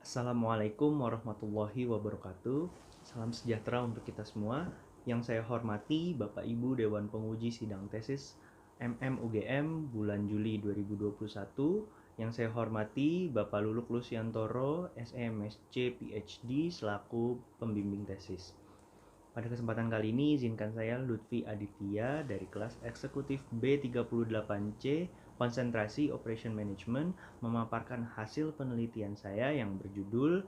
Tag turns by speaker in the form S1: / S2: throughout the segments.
S1: Assalamualaikum warahmatullahi wabarakatuh. Salam sejahtera untuk kita semua. Yang saya hormati Bapak Ibu Dewan Penguji Sidang Tesis MMUGM bulan Juli 2021. Yang saya hormati Bapak Luluk Lusiantoro, SMSC PhD selaku pembimbing tesis. Pada kesempatan kali ini izinkan saya Lutfi Aditya dari kelas eksekutif B38C Konsentrasi Operation Management memaparkan hasil penelitian saya yang berjudul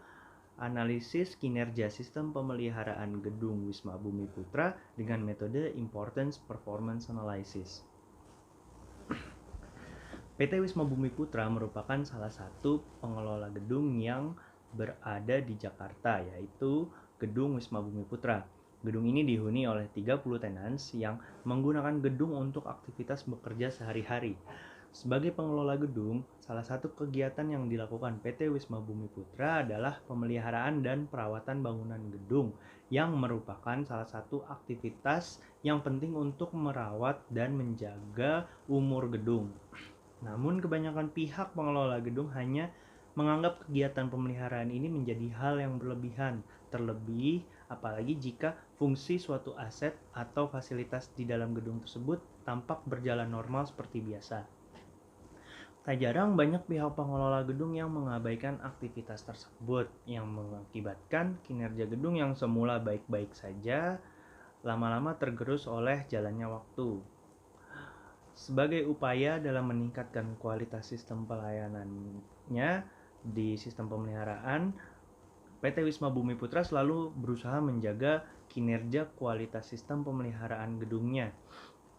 S1: Analisis Kinerja Sistem Pemeliharaan Gedung Wisma Bumi Putra dengan metode Importance Performance Analysis. PT Wisma Bumi Putra merupakan salah satu pengelola gedung yang berada di Jakarta, yaitu Gedung Wisma Bumi Putra. Gedung ini dihuni oleh 30 tenants yang menggunakan gedung untuk aktivitas bekerja sehari-hari. Sebagai pengelola gedung, salah satu kegiatan yang dilakukan PT Wisma Bumi Putra adalah pemeliharaan dan perawatan bangunan gedung yang merupakan salah satu aktivitas yang penting untuk merawat dan menjaga umur gedung. Namun kebanyakan pihak pengelola gedung hanya menganggap kegiatan pemeliharaan ini menjadi hal yang berlebihan, terlebih apalagi jika fungsi suatu aset atau fasilitas di dalam gedung tersebut tampak berjalan normal seperti biasa. Tak jarang banyak pihak pengelola gedung yang mengabaikan aktivitas tersebut yang mengakibatkan kinerja gedung yang semula baik-baik saja lama-lama tergerus oleh jalannya waktu. Sebagai upaya dalam meningkatkan kualitas sistem pelayanannya di sistem pemeliharaan, PT Wisma Bumi Putra selalu berusaha menjaga kinerja kualitas sistem pemeliharaan gedungnya.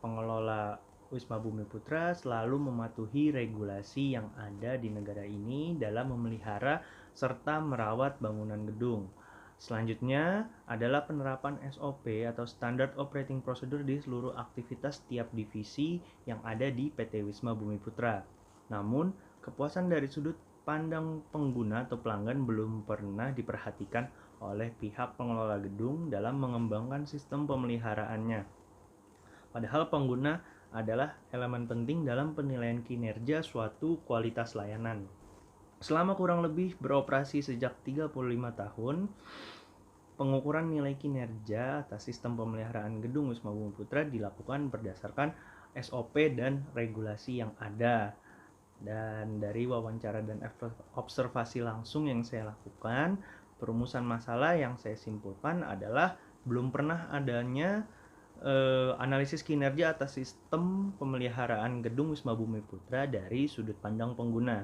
S1: Pengelola Wisma Bumi Putra selalu mematuhi regulasi yang ada di negara ini dalam memelihara serta merawat bangunan gedung. Selanjutnya adalah penerapan SOP atau Standard Operating Procedure di seluruh aktivitas tiap divisi yang ada di PT Wisma Bumi Putra. Namun, kepuasan dari sudut pandang pengguna atau pelanggan belum pernah diperhatikan oleh pihak pengelola gedung dalam mengembangkan sistem pemeliharaannya. Padahal pengguna adalah elemen penting dalam penilaian kinerja suatu kualitas layanan. Selama kurang lebih beroperasi sejak 35 tahun, pengukuran nilai kinerja atas sistem pemeliharaan gedung Wisma Bumi Putra dilakukan berdasarkan SOP dan regulasi yang ada. Dan dari wawancara dan observasi langsung yang saya lakukan, perumusan masalah yang saya simpulkan adalah belum pernah adanya analisis kinerja atas sistem pemeliharaan gedung Wisma Bumi Putra dari sudut pandang pengguna.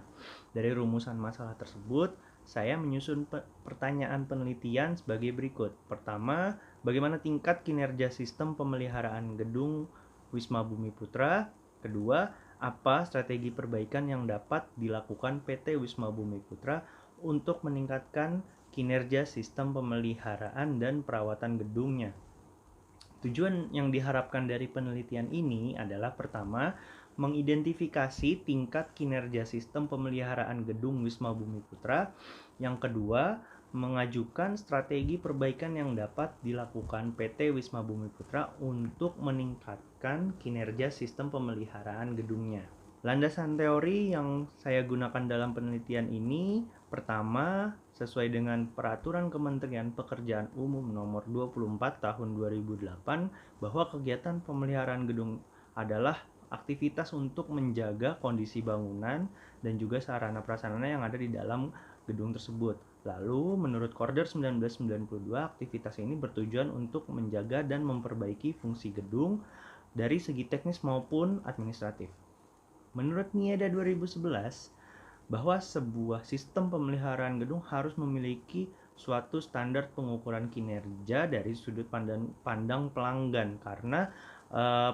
S1: Dari rumusan masalah tersebut, saya menyusun pertanyaan penelitian sebagai berikut. Pertama, bagaimana tingkat kinerja sistem pemeliharaan gedung Wisma Bumi Putra? Kedua, apa strategi perbaikan yang dapat dilakukan PT Wisma Bumi Putra untuk meningkatkan kinerja sistem pemeliharaan dan perawatan gedungnya? Tujuan yang diharapkan dari penelitian ini adalah pertama, mengidentifikasi tingkat kinerja sistem pemeliharaan gedung Wisma Bumi Putra. Yang kedua, mengajukan strategi perbaikan yang dapat dilakukan PT Wisma Bumi Putra untuk meningkatkan kinerja sistem pemeliharaan gedungnya. Landasan teori yang saya gunakan dalam penelitian ini, pertama, sesuai dengan Peraturan Kementerian Pekerjaan Umum Nomor 24 Tahun 2008, bahwa kegiatan pemeliharaan gedung adalah aktivitas untuk menjaga kondisi bangunan dan juga sarana prasarana yang ada di dalam gedung tersebut. Lalu, menurut Korder 1992, aktivitas ini bertujuan untuk menjaga dan memperbaiki fungsi gedung dari segi teknis maupun administratif. Menurut NIADA 2011, bahwa sebuah sistem pemeliharaan gedung harus memiliki suatu standar pengukuran kinerja dari sudut pandang pelanggan, karena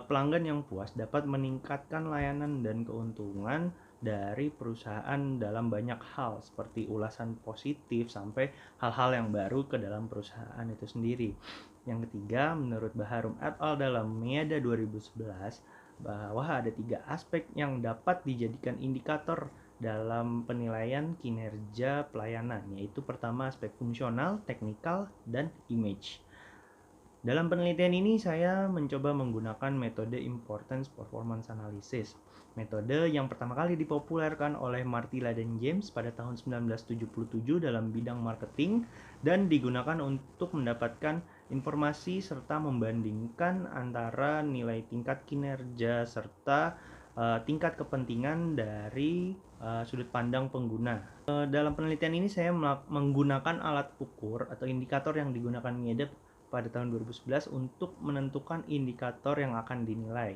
S1: pelanggan yang puas dapat meningkatkan layanan dan keuntungan dari perusahaan dalam banyak hal, seperti ulasan positif sampai hal-hal yang baru ke dalam perusahaan itu sendiri. Yang ketiga, menurut Baharum et al. Dalam NIADA 2011, bahwa ada 3 aspek yang dapat dijadikan indikator dalam penilaian kinerja pelayanan, yaitu pertama aspek fungsional, teknikal, dan image. Dalam penelitian ini saya mencoba menggunakan metode Importance Performance Analysis. Metode yang pertama kali dipopulerkan oleh Martilla dan James pada tahun 1977 dalam bidang marketing dan digunakan untuk mendapatkan informasi serta membandingkan antara nilai tingkat kinerja serta tingkat kepentingan dari sudut pandang pengguna. Dalam penelitian ini saya menggunakan alat ukur atau indikator yang digunakan Miele pada tahun 2011 untuk menentukan indikator yang akan dinilai.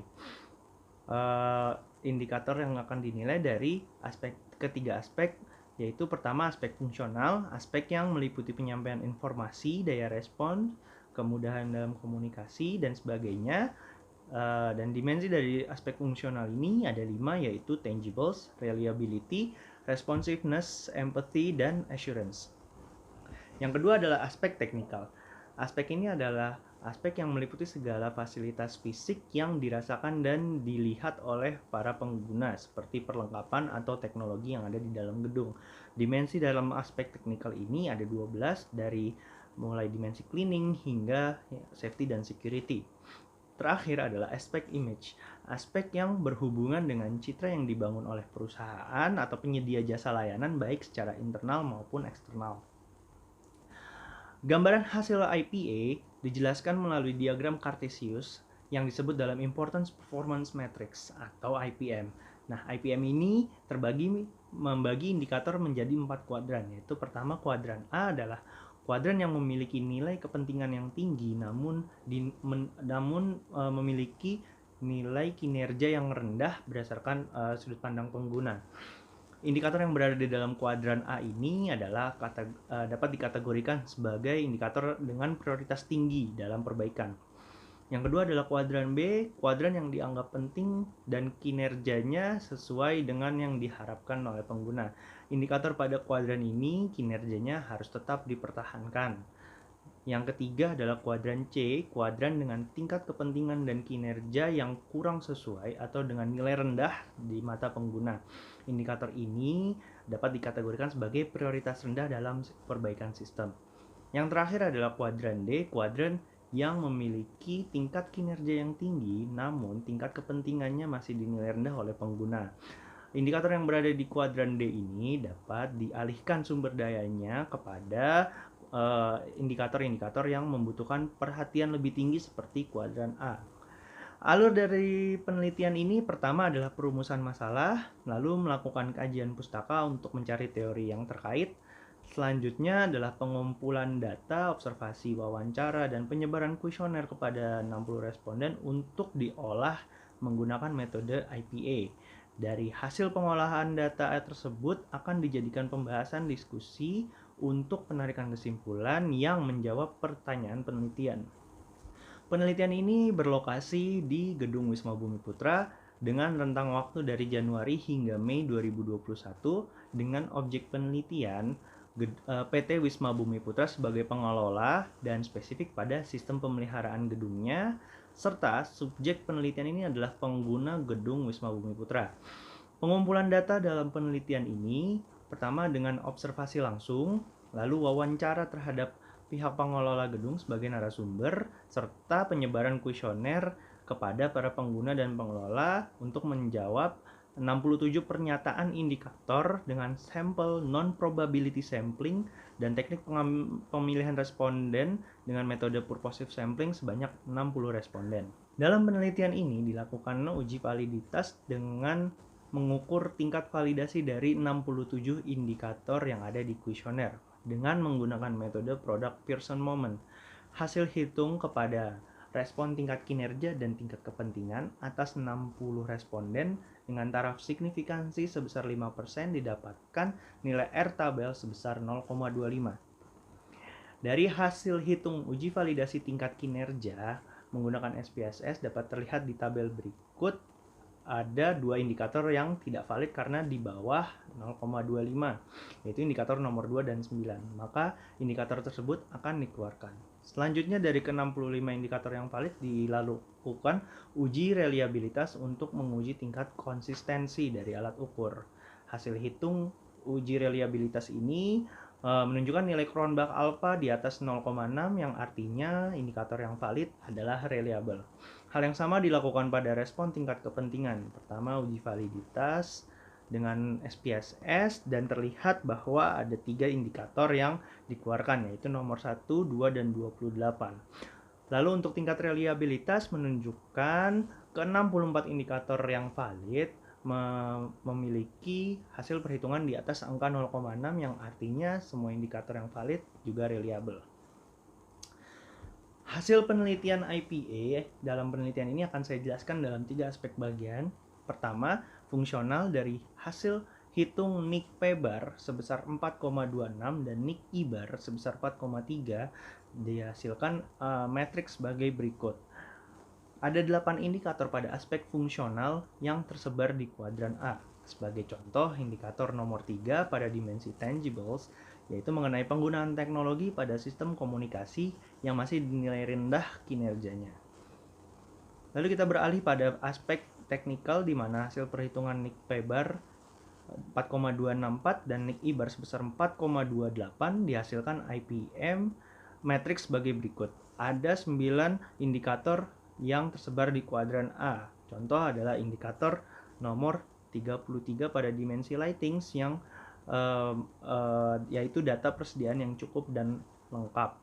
S1: Indikator yang akan dinilai dari ketiga aspek, yaitu pertama aspek fungsional, aspek yang meliputi penyampaian informasi, daya respons, kemudahan dalam komunikasi, dan sebagainya. Dan dimensi dari aspek fungsional ini ada 5, yaitu tangibles, reliability, responsiveness, empathy, dan assurance. Yang kedua adalah aspek teknikal. Aspek ini adalah aspek yang meliputi segala fasilitas fisik yang dirasakan dan dilihat oleh para pengguna, seperti perlengkapan atau teknologi yang ada di dalam gedung. Dimensi dalam aspek teknikal ini ada 12, dari mulai dimensi cleaning hingga safety dan security. Terakhir adalah aspek image, aspek yang berhubungan dengan citra yang dibangun oleh perusahaan atau penyedia jasa layanan baik secara internal maupun eksternal. Gambaran hasil IPA dijelaskan melalui diagram Cartesius yang disebut dalam Importance Performance Matrix atau IPM. Nah, IPM ini membagi indikator menjadi 4 kuadran, yaitu pertama kuadran A adalah kuadran yang memiliki nilai kepentingan yang tinggi namun memiliki nilai kinerja yang rendah berdasarkan sudut pandang pengguna. Indikator yang berada di dalam kuadran A ini adalah dapat dikategorikan sebagai indikator dengan prioritas tinggi dalam perbaikan. Yang kedua adalah kuadran B, kuadran yang dianggap penting dan kinerjanya sesuai dengan yang diharapkan oleh pengguna. Indikator pada kuadran ini kinerjanya harus tetap dipertahankan. Yang ketiga adalah kuadran C, kuadran dengan tingkat kepentingan dan kinerja yang kurang sesuai atau dengan nilai rendah di mata pengguna. Indikator ini dapat dikategorikan sebagai prioritas rendah dalam perbaikan sistem. Yang terakhir adalah kuadran D, kuadran yang memiliki tingkat kinerja yang tinggi namun tingkat kepentingannya masih dinilai rendah oleh pengguna. Indikator yang berada di kuadran D ini dapat dialihkan sumber dayanya kepada indikator-indikator yang membutuhkan perhatian lebih tinggi seperti kuadran A. Alur dari penelitian ini pertama adalah perumusan masalah, lalu melakukan kajian pustaka untuk mencari teori yang terkait. Selanjutnya adalah pengumpulan data, observasi, wawancara, dan penyebaran kuesioner kepada 60 responden untuk diolah menggunakan metode IPA. Dari hasil pengolahan data tersebut akan dijadikan pembahasan diskusi untuk penarikan kesimpulan yang menjawab pertanyaan penelitian. Penelitian ini berlokasi di Gedung Wisma Bumi Putra dengan rentang waktu dari Januari hingga Mei 2021 dengan objek penelitian PT Wisma Bumi Putra sebagai pengelola dan spesifik pada sistem pemeliharaan gedungnya, serta subjek penelitian ini adalah pengguna gedung Wisma Bumi Putra. Pengumpulan data dalam penelitian ini pertama dengan observasi langsung, lalu wawancara terhadap pihak pengelola gedung sebagai narasumber, serta penyebaran kuesioner kepada para pengguna dan pengelola untuk menjawab 67 pernyataan indikator dengan sampel non-probability sampling dan teknik pemilihan responden dengan metode purposive sampling sebanyak 60 responden. Dalam penelitian ini dilakukan uji validitas dengan mengukur tingkat validasi dari 67 indikator yang ada di kuesioner dengan menggunakan metode product Pearson moment. Hasil hitung kepada respon tingkat kinerja dan tingkat kepentingan atas 60 responden dengan taraf signifikansi sebesar 5% didapatkan nilai R tabel sebesar 0,25. Dari hasil hitung uji validasi tingkat kinerja menggunakan SPSS dapat terlihat di tabel berikut ada 2 indikator yang tidak valid karena di bawah 0,25, yaitu indikator nomor 2 dan 9. Maka indikator tersebut akan dikeluarkan. Selanjutnya dari ke-65 indikator yang valid dilakukan uji reliabilitas untuk menguji tingkat konsistensi dari alat ukur. Hasil hitung uji reliabilitas ini menunjukkan nilai Cronbach alpha di atas 0,6 yang artinya indikator yang valid adalah reliable. Hal yang sama dilakukan pada respon tingkat kepentingan. Pertama, uji validitas dengan SPSS dan terlihat bahwa ada 3 indikator yang dikeluarkan, yaitu nomor 1, 2, dan 28. Lalu untuk tingkat reliabilitas menunjukkan ke-64 indikator yang valid memiliki hasil perhitungan di atas angka 0,6 yang artinya semua indikator yang valid juga reliable. Hasil penelitian IPA dalam penelitian ini akan saya jelaskan dalam 3 aspek bagian. Pertama, fungsional dari hasil hitung Nick P bar sebesar 4,26 dan Nick I bar sebesar 4,3 dihasilkan matriks sebagai berikut. Ada 8 indikator pada aspek fungsional yang tersebar di kuadran A. Sebagai contoh, indikator nomor 3 pada dimensi tangibles, yaitu mengenai penggunaan teknologi pada sistem komunikasi yang masih dinilai rendah kinerjanya. Lalu kita beralih pada aspek teknikal di mana hasil perhitungan Nick P bar 4,264 dan Nick I bar sebesar 4,28 dihasilkan IPM matriks sebagai berikut. Ada 9 indikator yang tersebar di kuadran A. Contoh adalah indikator nomor 33 pada dimensi lightings yang yaitu data persediaan yang cukup dan lengkap.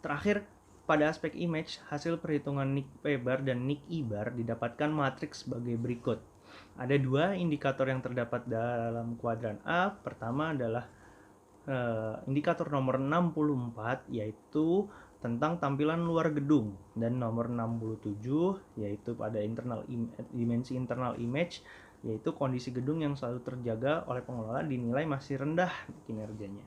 S1: Terakhir, pada aspek image, hasil perhitungan Nick P bar dan Nick I bar didapatkan matriks sebagai berikut. Ada 2 indikator yang terdapat dalam kuadran A. Pertama adalah indikator nomor 64, yaitu tentang tampilan luar gedung, dan nomor 67 yaitu pada dimensi internal image, yaitu kondisi gedung yang selalu terjaga oleh pengelola dinilai masih rendah kinerjanya.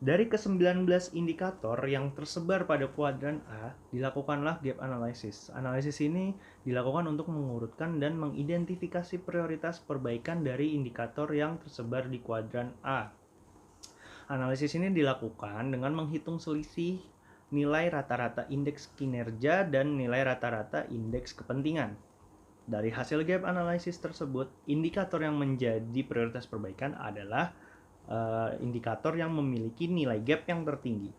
S1: Dari ke-19 indikator yang tersebar pada kuadran A, dilakukanlah gap analysis. Analisis ini dilakukan untuk mengurutkan dan mengidentifikasi prioritas perbaikan dari indikator yang tersebar di kuadran A. Analisis ini dilakukan dengan menghitung selisih nilai rata-rata indeks kinerja dan nilai rata-rata indeks kepentingan. Dari hasil gap analysis tersebut, indikator yang menjadi prioritas perbaikan adalah indikator yang memiliki nilai gap yang tertinggi.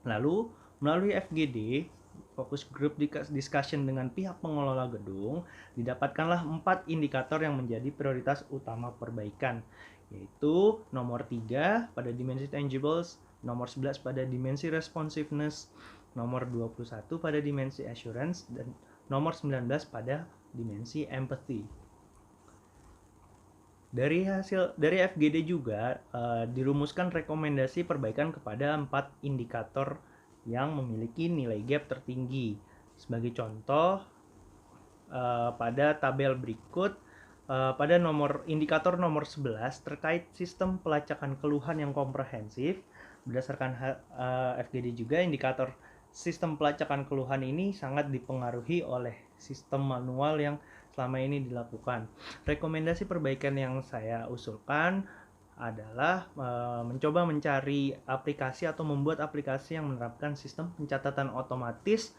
S1: Lalu, melalui FGD, Focus Group Discussion dengan pihak pengelola gedung, didapatkanlah 4 indikator yang menjadi prioritas utama perbaikan, yaitu nomor 3 pada dimensi tangibles, nomor 11 pada dimensi responsiveness, nomor 21 pada dimensi assurance, dan nomor 19 pada dimensi empathy. Dari FGD juga dirumuskan rekomendasi perbaikan kepada 4 indikator yang memiliki nilai gap tertinggi. Sebagai contoh, pada tabel berikut, pada indikator nomor 11 terkait sistem pelacakan keluhan yang komprehensif, berdasarkan FGD juga indikator sistem pelacakan keluhan ini sangat dipengaruhi oleh sistem manual yang selama ini dilakukan. Rekomendasi perbaikan yang saya usulkan adalah mencoba mencari aplikasi atau membuat aplikasi yang menerapkan sistem pencatatan otomatis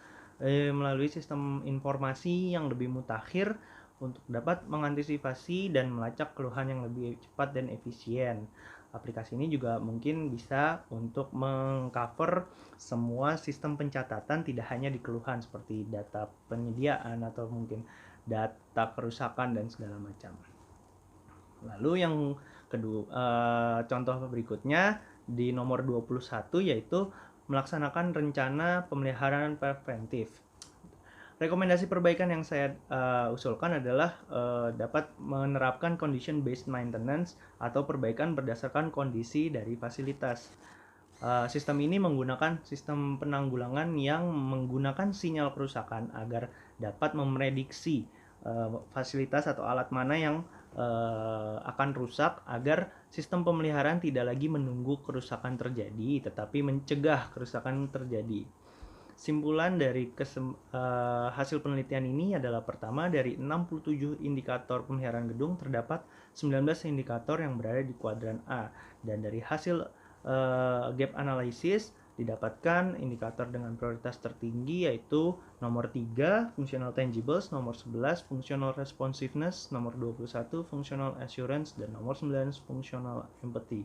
S1: melalui sistem informasi yang lebih mutakhir untuk dapat mengantisipasi dan melacak keluhan yang lebih cepat dan efisien. Aplikasi ini juga mungkin bisa untuk mengcover semua sistem pencatatan, tidak hanya di keluhan seperti data penyediaan atau mungkin data kerusakan dan segala macam. Lalu yang kedua, contoh berikutnya di nomor 21 yaitu melaksanakan rencana pemeliharaan preventif. Rekomendasi perbaikan yang saya usulkan adalah dapat menerapkan condition based maintenance atau perbaikan berdasarkan kondisi dari fasilitas. Sistem ini menggunakan sistem penanggulangan yang menggunakan sinyal kerusakan agar dapat memrediksi fasilitas atau alat mana yang akan rusak, agar sistem pemeliharaan tidak lagi menunggu kerusakan terjadi tetapi mencegah kerusakan terjadi. Simpulan dari hasil penelitian ini adalah pertama, dari 67 indikator pemeliharaan gedung terdapat 19 indikator yang berada di kuadran A, dan dari hasil gap analysis Didapatkan indikator dengan prioritas tertinggi yaitu nomor 3, functional tangibles, nomor 11, functional responsiveness, nomor 21, functional assurance, dan nomor 9, functional empathy.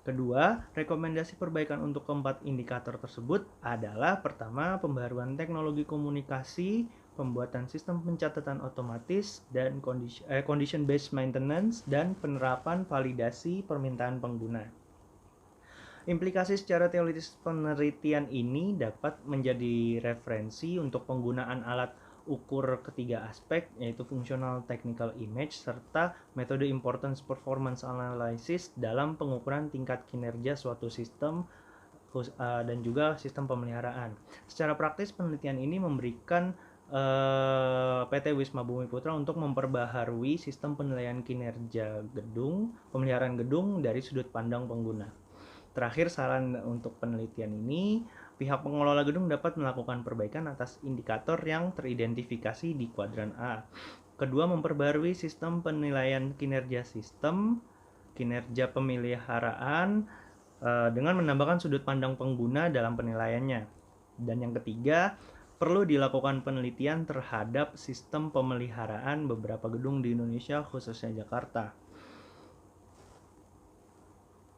S1: Kedua, rekomendasi perbaikan untuk keempat indikator tersebut adalah pertama, pembaruan teknologi komunikasi, pembuatan sistem pencatatan otomatis, dan condition based maintenance, dan penerapan validasi permintaan pengguna. Implikasi secara teoritis penelitian ini dapat menjadi referensi untuk penggunaan alat ukur ketiga aspek, yaitu functional technical image serta metode importance performance analysis dalam pengukuran tingkat kinerja suatu sistem dan juga sistem pemeliharaan. Secara praktis, penelitian ini memberikan PT Wisma Bumi Putra untuk memperbaharui sistem penilaian kinerja gedung, pemeliharaan gedung dari sudut pandang pengguna. Terakhir, saran untuk penelitian ini, pihak pengelola gedung dapat melakukan perbaikan atas indikator yang teridentifikasi di kuadran A. Kedua, memperbarui sistem penilaian kinerja sistem, kinerja pemeliharaan, dengan menambahkan sudut pandang pengguna dalam penilaiannya. Dan yang ketiga, perlu dilakukan penelitian terhadap sistem pemeliharaan beberapa gedung di Indonesia, khususnya Jakarta.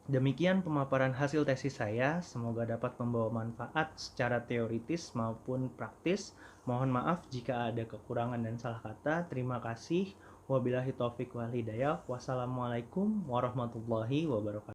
S1: Demikian pemaparan hasil tesis saya, semoga dapat membawa manfaat secara teoritis maupun praktis. Mohon maaf jika ada kekurangan dan salah kata. Terima kasih. Wabillahi taufiq wal hidayah. Wassalamualaikum warahmatullahi wabarakatuh.